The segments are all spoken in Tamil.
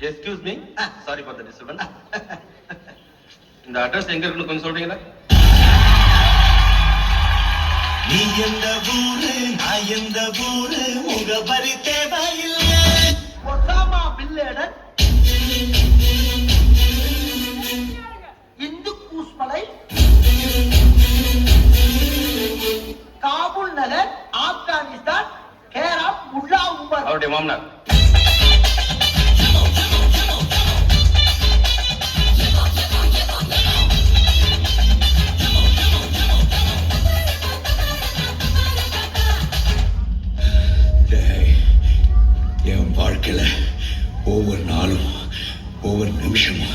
Excuse me. Sorry for the disturbance. இந்த அட்ரஸ் எங்க இருக்குன்னு கொஞ்சம் சொல்றீங்களா? நீ எந்த ஊரு நான் எந்த ஊரு முகவரி தேவையில்லை. ஒசாமா பின் லேடன், இந்து கூஸ்மலை, காபூல் நகர், ஆப்கானிஸ்தான், கேராப் முல்லா உமர். அவருடைய மாமனார். என் வாழ்க்கையில ஒவ்வொரு நாளும் ஒவ்வொரு நிமிஷமும்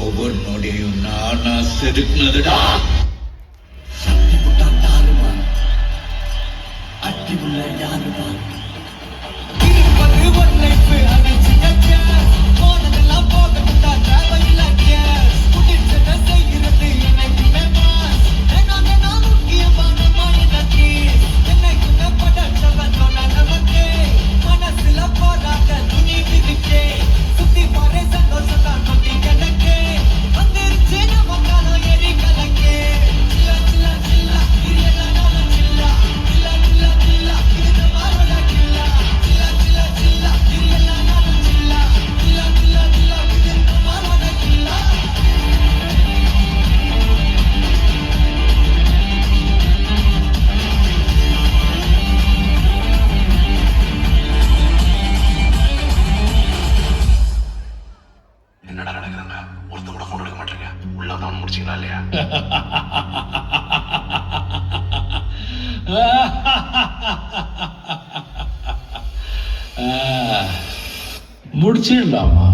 ஒவ்வொரு நொடியும் நானா செதுக்குனதுடா. சக்தி புட்டான் யாருமா, அட்டி உள்ள யாருமா, இருப்பது ஒரு லைஃப் அடிச்சு போனதெல்லாம் போகட்டா தேவையில்லை. குடிச்சத செய்கிறது என்னைக்குமே மாஸ். நான் முக்கியமான மாநிலத்தி என்னைக்குமே படச்சவன் நமக்கு மனசுல போராட்ட துணி விதிக்கே சுத்தி போற சந்தோஷம் தான் கொட்டி கிடக்கு. வந்துருச்சு நம்ம காலம் எரி கலக்கே. சில்லா சில்லா சில்லா இரியனாலும் சில்லா சில்லா சில்லா சில்லா இது மாறோட கில்லா. சில்லா சில்லா சில்லா இரியனாலும் சில்லா சில்லா சில்லா சில்லா இது மாறோட கில்லா. என்னடா நடக்குதுங்க? ஒருத்த கூட போன் எடுக்க மாட்டேங்க. உள்ள தான் முடிச்சிங்களா இல்லையா? முடிச்சிடலாமா?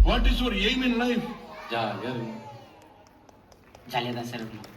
What is your aim in life? ஜாலியாக தான் சார் இருக்கணும்.